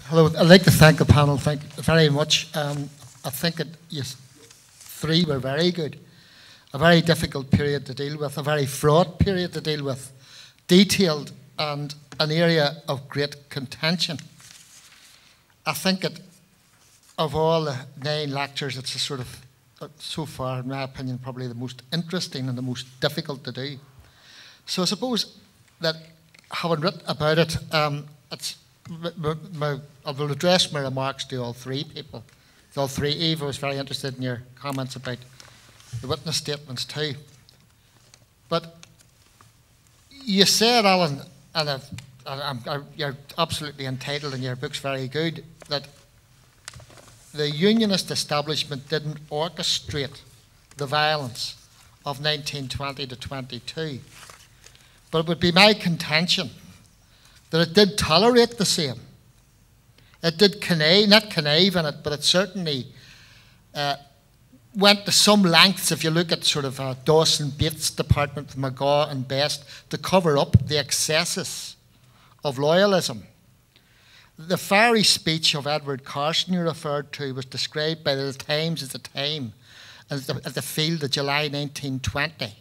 Hello, I'd like to thank the panel. Thank you very much. I think you three were very good. A very difficult period to deal with, a very fraught period to deal with, detailed and an area of great contention. I think of all the 9 lectures, it's a sort of, so far, in my opinion, probably the most interesting and the most difficult to do. So I suppose that having written about it, I will address my remarks to all 3 people. To all 3. Eve, I was very interested in your comments about the witness statements too. But you said, Alan, and you're absolutely entitled and your book's very good, that the Unionist establishment didn't orchestrate the violence of 1920 to 22. But it would be my contention that it did tolerate the same. It did not connive in it, but it certainly went to some lengths, if you look at sort of Dawson Bates' department, McGaw and Best, to cover up the excesses of loyalism. The fiery speech of Edward Carson you referred to was described by the Times at the time, at the Field of July 1920,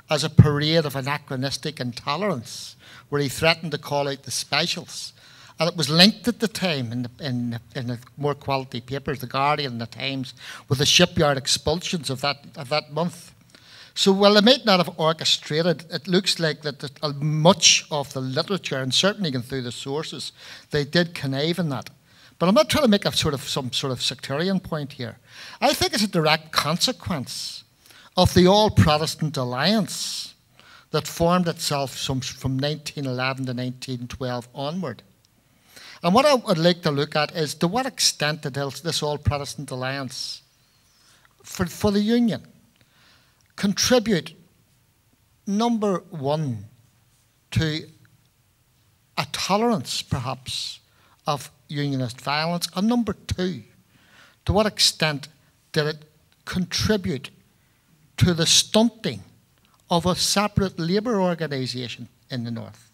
as a parade of anachronistic intolerance, where he threatened to call out the specials. And it was linked at the time in the more quality papers, The Guardian and The Times, with the shipyard expulsions of that month. So while they might not have orchestrated, it looks like that much of the literature, and certainly going through the sources, they did connive in that. But I'm not trying to make some sort of sectarian point here. I think it's a direct consequence of the all-Protestant alliance that formed itself from 1911 to 1912 onward. And what I would like to look at is to what extent did this all-Protestant alliance for the Union contribute, number one, to a tolerance, perhaps, of Unionist violence, and number two, to what extent did it contribute to the stunting of a separate labour organisation in the North?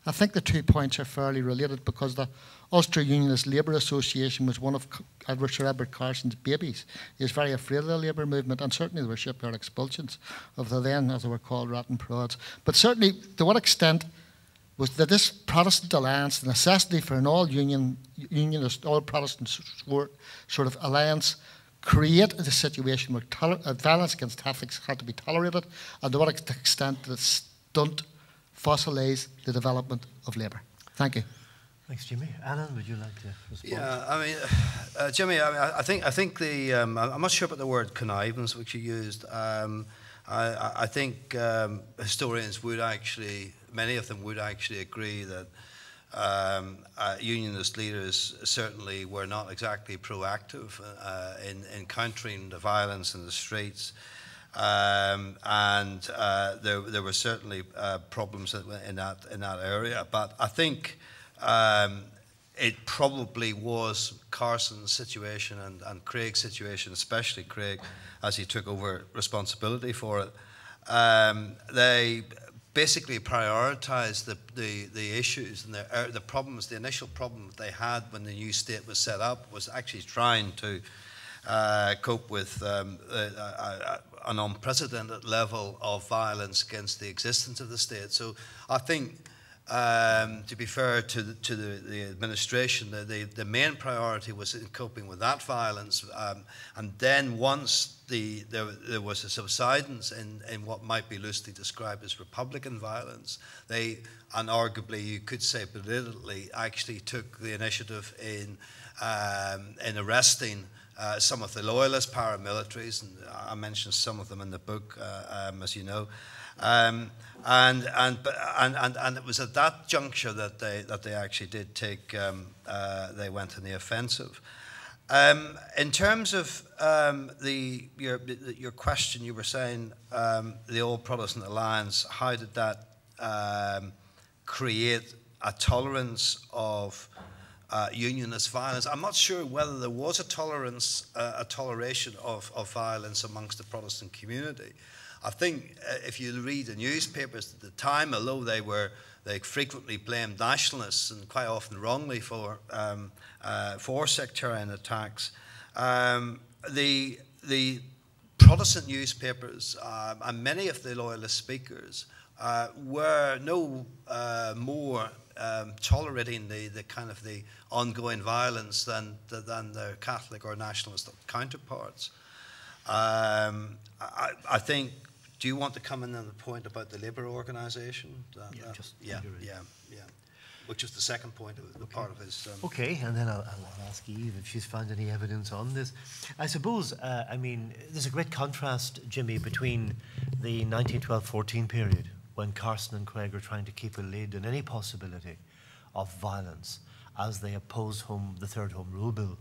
I think the 2 points are fairly related, because the Ulster Unionist Labour Association was one of Sir Edward Carson's babies. He was very afraid of the labour movement, and certainly there were shipyard expulsions of the then, as they were called, rotten prods. But certainly, to what extent was that this Protestant alliance, the necessity for an all-Unionist, all-Protestant sort of alliance, create a situation where violence against Catholics had to be tolerated, and to what extent did it stunt, fossilise the development of labour? Thank you. Thanks, Jimmy. Alan, would you like to respond? Yeah, I mean, Jimmy, I think the I'm not sure about the word connivance which you used. I think historians would actually, many of them would actually agree that Unionist leaders certainly were not exactly proactive in countering the violence in the streets. And there were certainly problems in that area. But I think it probably was Carson's situation and Craig's situation, especially Craig, as he took over responsibility for it. They basically prioritised the issues and the problems. The initial problem that they had when the new state was set up was actually trying to cope with an unprecedented level of violence against the existence of the state. So I think, to be fair to the administration, the main priority was in coping with that violence, and then once there was a subsidence in what might be loosely described as Republican violence, they, and arguably you could say belatedly, actually took the initiative in arresting some of the loyalist paramilitaries, and I mentioned some of them in the book, as you know, and it was at that juncture that they actually did take they went on the offensive. In terms of your question, you were saying the old Protestant alliance. How did that create a tolerance of Unionist violence? I'm not sure whether there was a toleration of violence amongst the Protestant community. I think if you read the newspapers at the time, although they frequently blamed nationalists and quite often wrongly for sectarian attacks, the Protestant newspapers and many of the loyalist speakers were no more tolerating the kind of the ongoing violence than their Catholic or nationalist counterparts. I think. Do you want to come in on the point about the labour organisation? Yeah. Which is the second point, the part of his. Okay, and then I'll ask Eve if she's found any evidence on this. I suppose, I mean, there's a great contrast, Jimmy, between the 1912-14 period, when Carson and Craig are trying to keep a lid on any possibility of violence as they oppose the Third Home Rule Bill,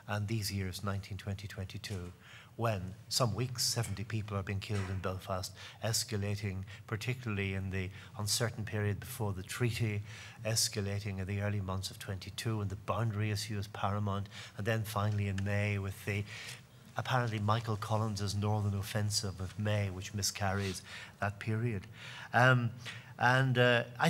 and these years, 1920-22, when some weeks 70 people are being killed in Belfast, escalating particularly in the uncertain period before the treaty, escalating in the early months of 22, and the boundary issue is paramount, and then finally in May with the apparently Michael Collins's Northern Offensive of May, which miscarries that period. I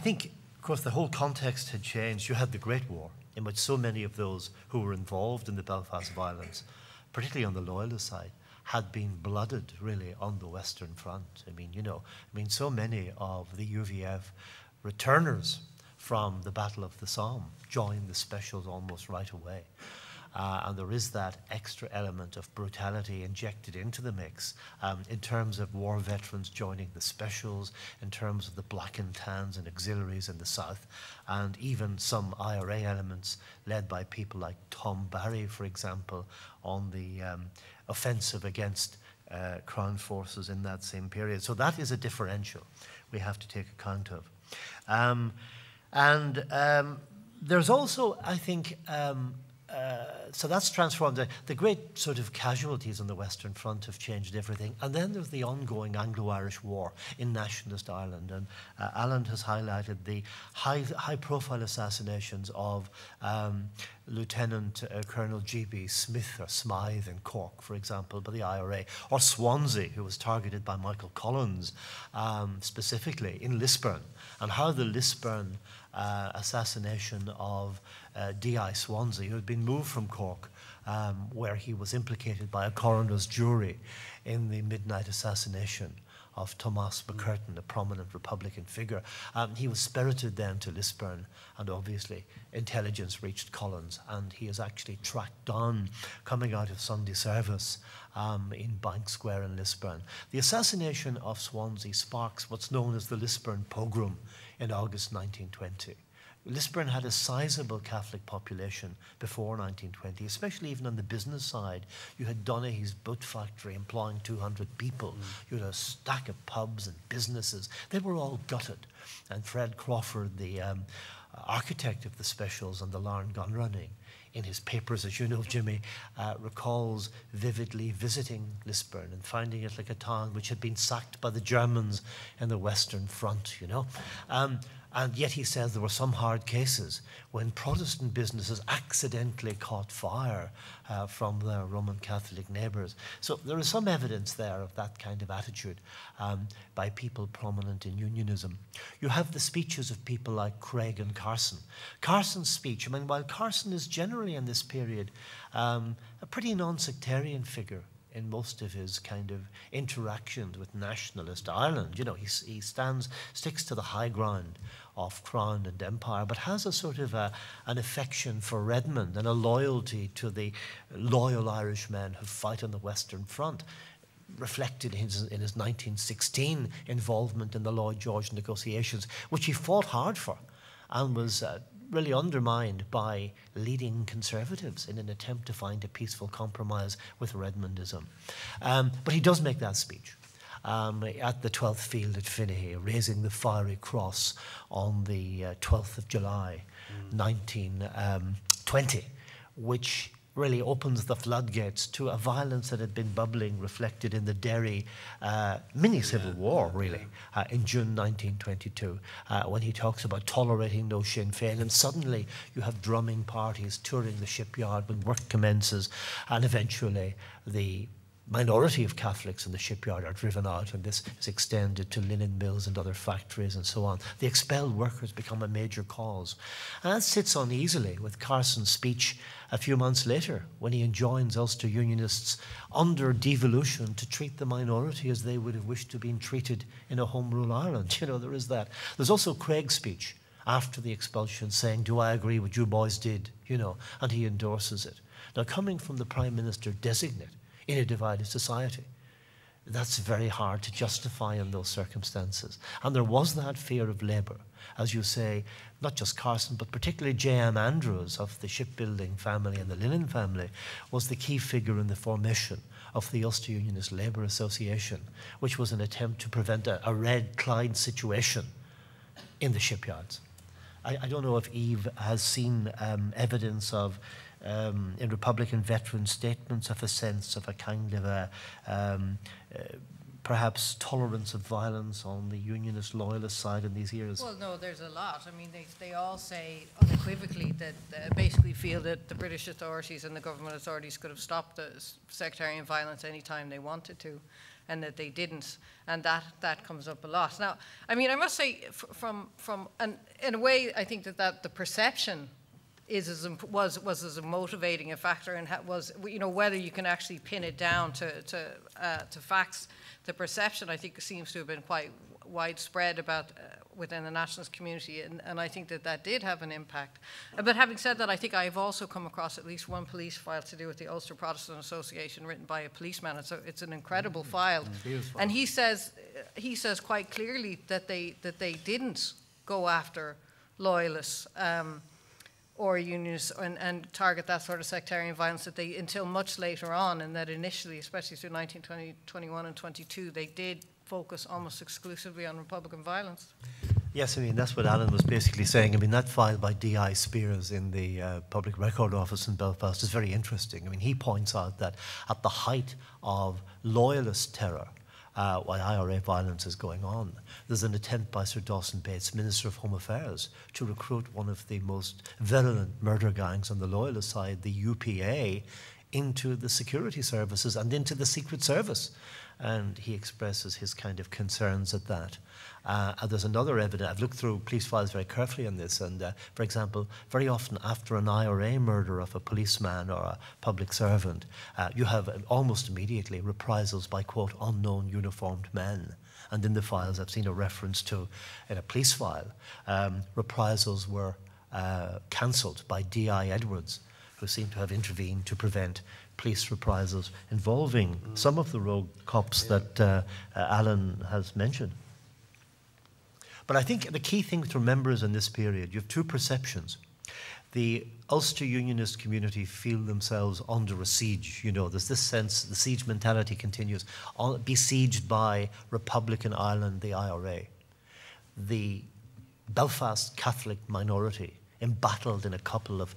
think, of course, the whole context had changed. You had the Great War, in which so many of those who were involved in the Belfast violence, particularly on the Loyalist side, had been blooded really on the Western Front. So many of the UVF returners from the Battle of the Somme joined the Specials almost right away. And there is that extra element of brutality injected into the mix in terms of war veterans joining the Specials, in terms of the Black and Tans and auxiliaries in the South, and even some IRA elements led by people like Tom Barry, for example, on the offensive against Crown forces in that same period. So that is a differential we have to take account of. There's also, I think, so that's transformed. The great sort of casualties on the Western Front have changed everything. And then there's the ongoing Anglo-Irish War in nationalist Ireland. And Alan has highlighted the high-profile assassinations of Lieutenant Colonel G.B. Smith or Smythe in Cork, for example, by the IRA, or Swansea, who was targeted by Michael Collins specifically in Lisburn, and how the Lisburn assassination of D.I. Swansea, who had been moved from Cork, where he was implicated by a coroner's jury in the midnight assassination of Thomas McCurtain, a prominent Republican figure. He was spirited then to Lisburn, and obviously intelligence reached Collins, and he is actually tracked down coming out of Sunday service in Bank Square in Lisburn. The assassination of Swansea sparks what's known as the Lisburn pogrom in August 1920. Lisburn had a sizable Catholic population before 1920, especially even on the business side. You had Donaghy's boot factory employing 200 people. You had a stack of pubs and businesses. They were all gutted. And Fred Crawford, the architect of the Specials and the Larne gun running, in his papers, as you know, Jimmy, recalls vividly visiting Lisburn and finding it like a town which had been sacked by the Germans in the Western Front, And yet he says there were some hard cases when Protestant businesses accidentally caught fire from their Roman Catholic neighbours. So there is some evidence there of that kind of attitude by people prominent in unionism. You have the speeches of people like Craig and Carson. Carson's speech, while Carson is generally in this period a pretty non-sectarian figure in most of his kind of interactions with nationalist Ireland. He sticks to the high ground of Crown and Empire, but has a sort of an affection for Redmond and a loyalty to the loyal Irishmen who fight on the Western Front, reflected in his 1916 involvement in the Lloyd George negotiations, which he fought hard for and was really undermined by leading conservatives in an attempt to find a peaceful compromise with Redmondism. But he does make that speech at the 12th Field at Finnehy, raising the fiery cross on the 12th of July, 1920, which really opens the floodgates to a violence that had been bubbling, reflected in the Derry mini-civil war, really, in June 1922, when he talks about tolerating no Sinn Féin. And suddenly you have drumming parties touring the shipyard when work commences, and eventually the minority of Catholics in the shipyard are driven out, and this is extended to linen mills and other factories and so on. The expelled workers become a major cause. And that sits uneasily with Carson's speech a few months later when he enjoins Ulster Unionists under devolution to treat the minority as they would have wished to have been treated in a Home Rule Ireland. There is that. There's also Craig's speech after the expulsion saying, do I agree what you boys did, and he endorses it. Now, coming from the Prime Minister designate in a divided society, that's very hard to justify in those circumstances. And there was that fear of Labour, as you say, not just Carson, but particularly J.M. Andrews of the shipbuilding family and the linen family was the key figure in the formation of the Ulster Unionist Labour Association, which was an attempt to prevent a Red Clyde situation in the shipyards. I don't know if Eve has seen evidence of in Republican veteran statements of a sense of a kind of perhaps tolerance of violence on the Unionist loyalist side in these years. Well, no, there's a lot. I mean, they all say unequivocally that basically feel that the British authorities and the government authorities could have stopped the sectarian violence any time they wanted to, and that they didn't, and that comes up a lot. Now, I mean, I must say, and in a way, I think that the perception was as motivating a factor, and was whether you can actually pin it down to facts. The perception, I think, seems to have been quite widespread about within the nationalist community, and I think that did have an impact. But having said that, I think I've also come across at least one police file to do with the Ulster Protestant Association, written by a policeman. It's an incredible file, and he says quite clearly that they didn't go after loyalists or unionists and target that sort of sectarian violence until much later on, and that initially, especially through 1920, 21 and 22, they did focus almost exclusively on Republican violence. Yes, I mean, that's what Alan was basically saying. I mean, that file by D.I. Spears in the Public Record Office in Belfast is very interesting. I mean, he points out that at the height of loyalist terror, while IRA violence is going on, there's an attempt by Sir Dawson Bates, Minister of Home Affairs, to recruit one of the most virulent murder gangs on the loyalist side, the UPA, into the security services and into the Secret Service. And he expresses his kind of concerns at that. And there's another evidence. I've looked through police files very carefully on this, and for example, very often after an IRA murder of a policeman or a public servant, you have almost immediately reprisals by, quote, unknown uniformed men. And in the files, I've seen a reference to, in a police file, reprisals were cancelled by D.I. Edwards, who seemed to have intervened to prevent police reprisals involving some of the rogue cops that Alan has mentioned. But I think the key thing to remember is in this period, you have two perceptions. The Ulster Unionist community feel themselves under a siege. There's this sense, the siege mentality continues, besieged by Republican Ireland, the IRA. The Belfast Catholic minority, embattled in a couple of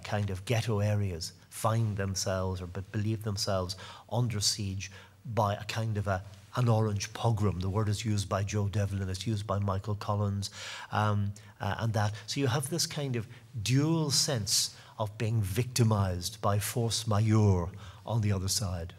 kind of ghetto areas, find themselves or believe themselves under siege by a kind of an orange pogrom. The word is used by Joe Devlin, it's used by Michael Collins, and that. So you have this kind of dual sense of being victimized by force majeure on the other side.